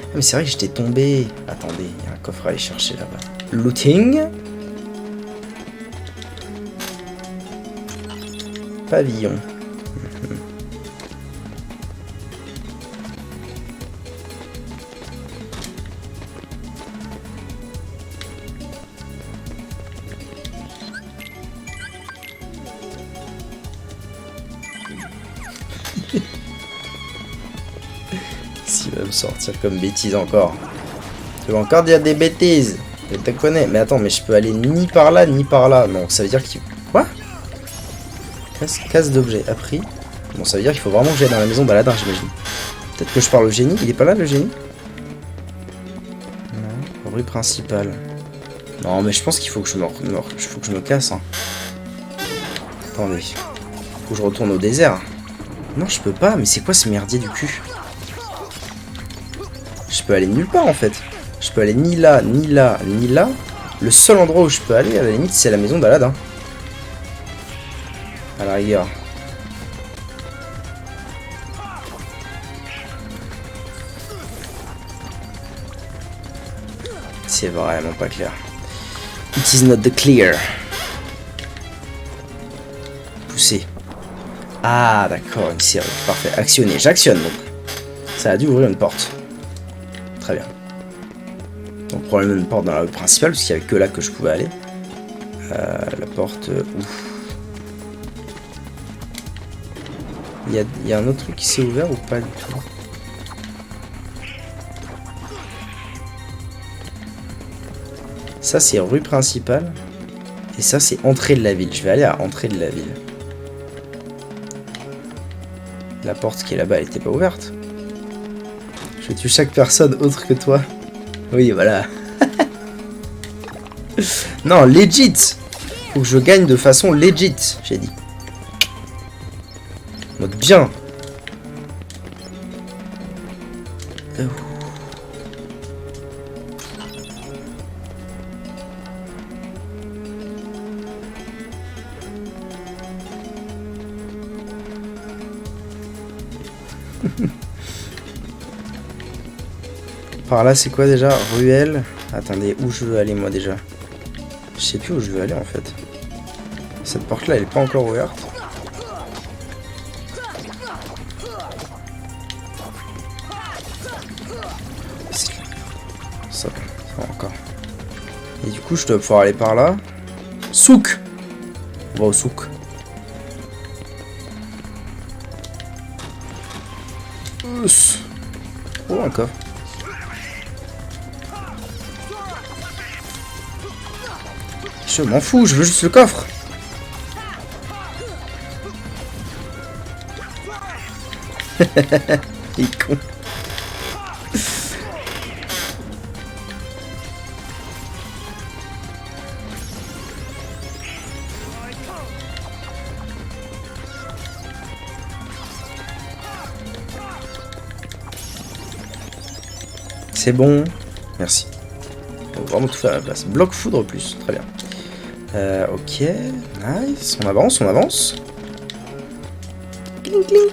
Ah, mais c'est vrai que j'étais tombé. Attendez, il y a un coffre à aller chercher là-bas. Looting. Pavillon. S'il va me sortir comme bêtise encore. Tu vas encore dire des bêtises. Je te connais. Mais attends, mais je peux aller ni par là, ni par là. Non, ça veut dire qu'il... Quoi? Casse d'objets appris. Bon, ça veut dire qu'il faut vraiment que j'aille dans la maison d'Aladin, j'imagine. Peut-être que je parle au génie. Il est pas là, le génie? Non. Rue principale. Non, mais je pense qu'il faut que je me casse. Hein. Attendez. Faut que je retourne au désert. Non, je peux pas. Mais c'est quoi ce merdier du cul? Je peux aller nulle part en fait. Je peux aller ni là, ni là, ni là. Le seul endroit où je peux aller, à la limite, c'est la maison d'Aladin. À la rigueur. C'est vraiment pas clair. It is not the clear. Pousser. Ah d'accord, une série. Parfait. Actionner. J'actionne donc. Ça a dû ouvrir une porte. Très bien. Donc probablement une porte dans la rue principale, parce qu'il n'y avait que là que je pouvais aller. La porte... ouf. Il y a un autre truc qui s'est ouvert ou pas du tout? Ça c'est rue principale. Et ça c'est entrée de la ville. Je vais aller à entrée de la ville. La porte qui est là-bas, elle était pas ouverte. Je tue chaque personne autre que toi. Oui, voilà. Non, legit. Faut que je gagne de façon legit, j'ai dit. Mode bien. Par là, c'est quoi déjà? Ruelle. Attendez, où je veux aller moi déjà? Je sais plus où je veux aller en fait. Cette porte là, elle est pas encore ouverte. Ça va encore. Et du coup, je dois pouvoir aller par là. Souk! On va au souk. Oh, un coffre. Je m'en fous, je veux juste le coffre. Il est con. C'est bon. Merci. Faut vraiment tout faire à la place. Bloc foudre plus. Très bien. Ok. Nice. On avance, on avance. Cling, cling.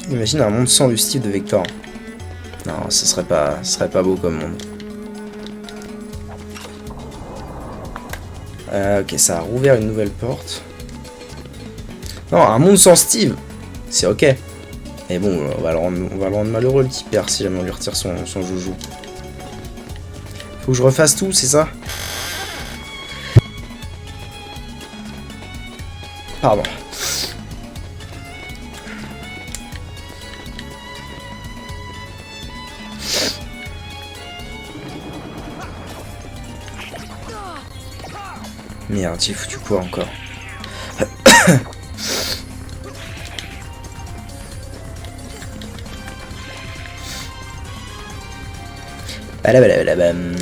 Imagine un monde sans du style de Vector. Non, ce serait pas beau comme monde. Ok, ça a rouvert une nouvelle porte. Non, un monde sans Steve. C'est ok. Mais bon, on va le rendre malheureux le petit père si jamais on lui retire son joujou. Faut que je refasse tout, c'est ça? Pardon. Merde, j'ai foutu quoi encore? Balabalabam.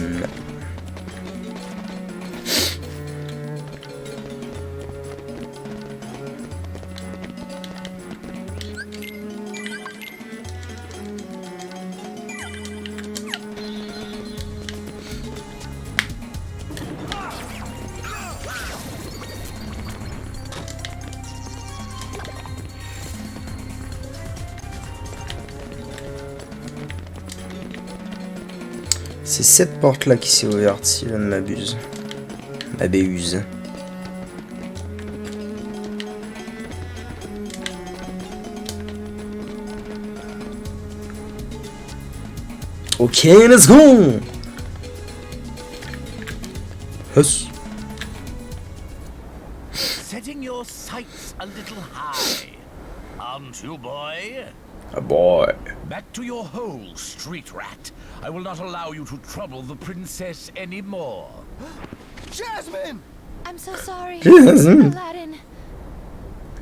C'est cette porte là qui s'est ouverte, si je ne m'abuse. M'abuse. Ok, let's go! Huss. Setting your sights a little high, aren't you, boy? A boy. Back to your hole, street rat. I will not allow you to trouble the princess anymore. Jasmine! I'm so sorry. Jasmine. Aladdin.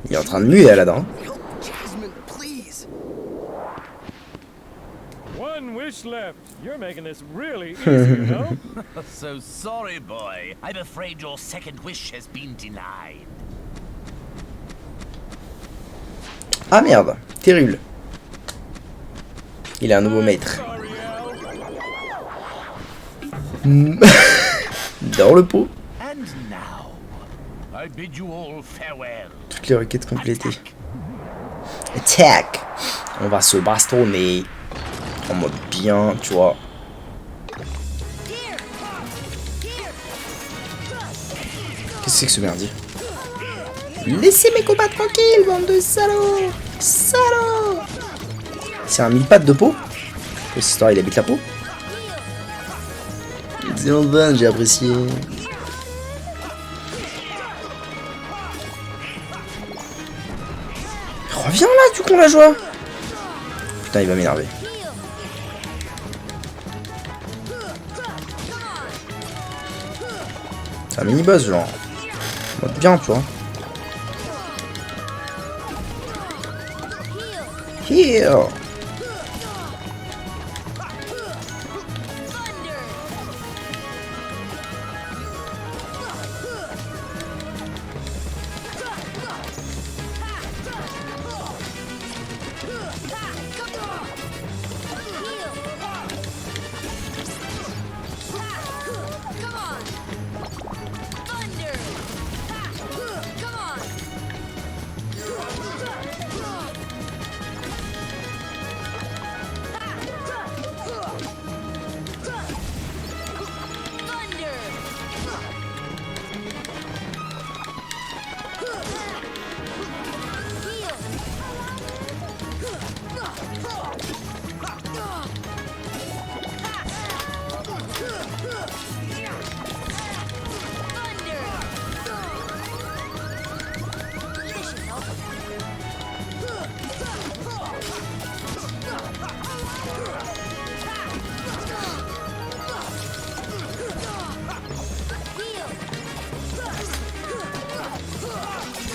Il est en train de muer, Aladdin. Help Jasmine, please. One wish left. You're making this really easy, you know? So sorry, boy. I'm afraid your second wish has been denied. Ah merde, terrible. Il a un nouveau maître. Dans le pot. And now, I bid you all farewell. Toutes les requêtes complétées. Attack. On va se bastonner. En mode bien, tu vois. Qu'est-ce que c'est que ce merdier? Laissez mes combats tranquilles, bande de salauds. Salauds. C'est un 1000 pattes de peau. Cette histoire, il habite la peau. Excellente vanne, j'ai apprécié. Reviens là, du con la joie. Putain, il va m'énerver. C'est un mini-boss, genre. En mode bien, tu vois. Heal.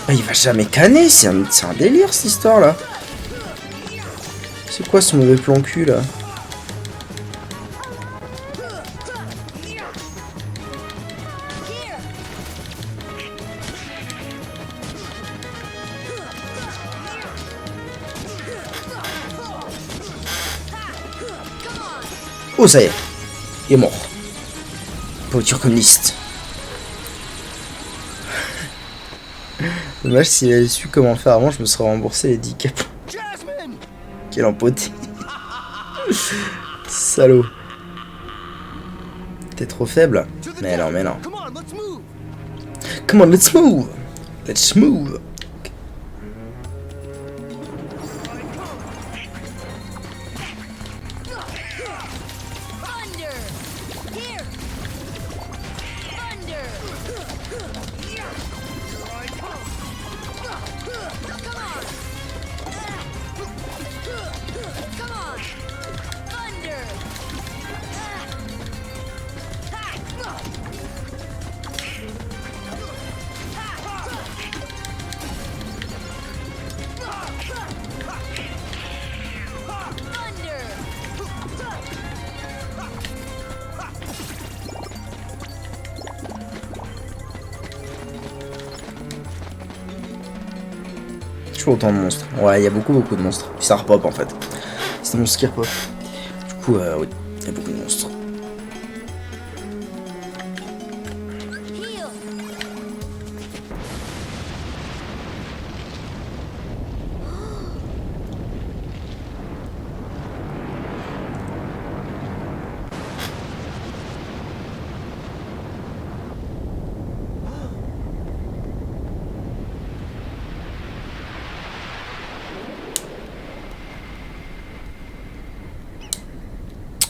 Ah, il va jamais canner, c'est un délire cette histoire là. C'est quoi ce mauvais plan cul là? Oh ça y est, il est mort. Pourriture communiste. Dommage, s'il avait su comment faire avant, je me serais remboursé les 10 capes. Quel empoté. Salaud. T'es trop faible. Mais non, mais non. Come on, let's move. Let's move. toujours autant de monstres. Ouais, il y a beaucoup de monstres. Puis ça repop en fait. C'est des monstres qui repop. Du coup, oui, il y a beaucoup de monstres.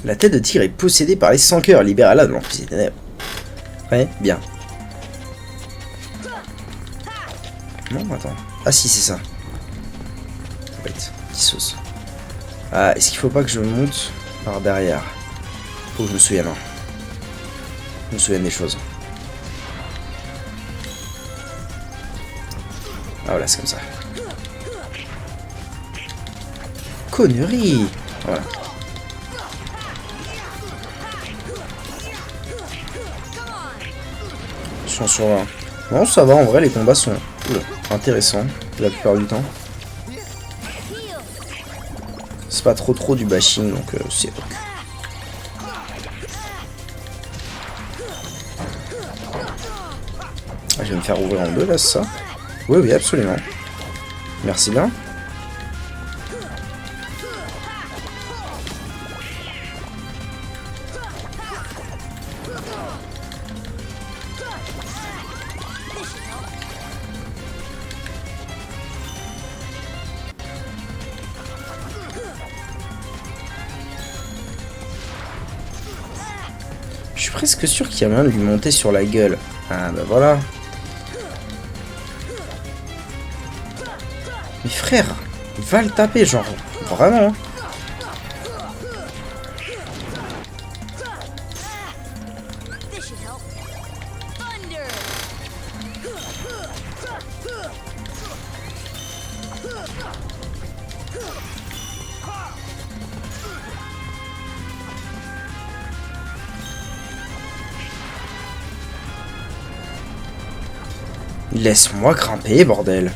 La tête de tigre est possédée par les 100 cœurs. Libérez-la de l'emprise des ténèbres. Ouais, bien. Non, attends. Ah si, c'est ça. Wait, petite sauce. Ah, est-ce qu'il faut pas que je monte par derrière? Faut que je me souvienne. Je me souvienne des choses. Ah voilà, c'est comme ça. Connerie. Voilà. Sur 20. Non, ça va, en vrai, les combats sont intéressants la plupart du temps. C'est pas trop du bashing, donc c'est ok. Ah, je vais me faire ouvrir en deux là, c'est ça? Oui, oui, absolument. Merci bien. Je suis presque sûr qu'il y a moyen de lui monter sur la gueule. Ah bah voilà. Mais frère, va le taper, genre, vraiment. Laisse-moi grimper, bordel.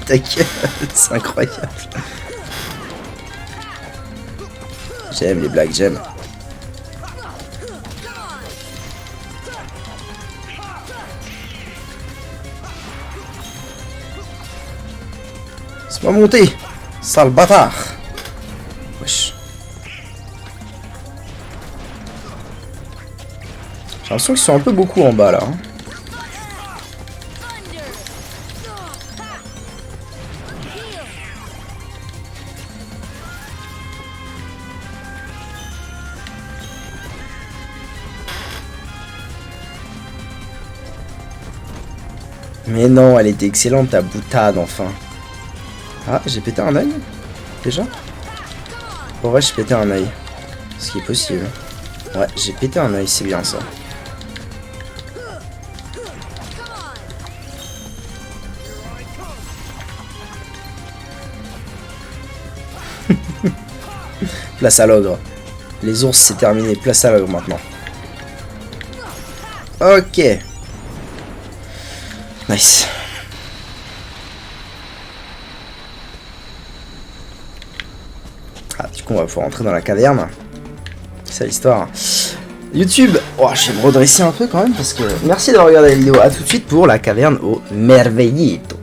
Ta gueule, c'est incroyable. J'aime les blagues, j'aime. C'est pas monté, sale bâtard. Wesh. J'ai l'impression qu'ils sont un peu beaucoup en bas là. Hein. Mais non, elle était excellente ta boutade enfin. Ah, j'ai pété un œil déjà. En vrai, j'ai pété un œil. Ce qui est possible. Ouais, j'ai pété un œil, c'est bien ça. Place à l'ogre. Les ours, c'est terminé. Place à l'ogre maintenant. Ok. Nice. Ah, du coup, on va pouvoir entrer dans la caverne. C'est l'histoire. YouTube, oh, je vais me redresser un peu quand même parce que... Merci d'avoir regardé la vidéo. A tout de suite pour la caverne au Merveillito.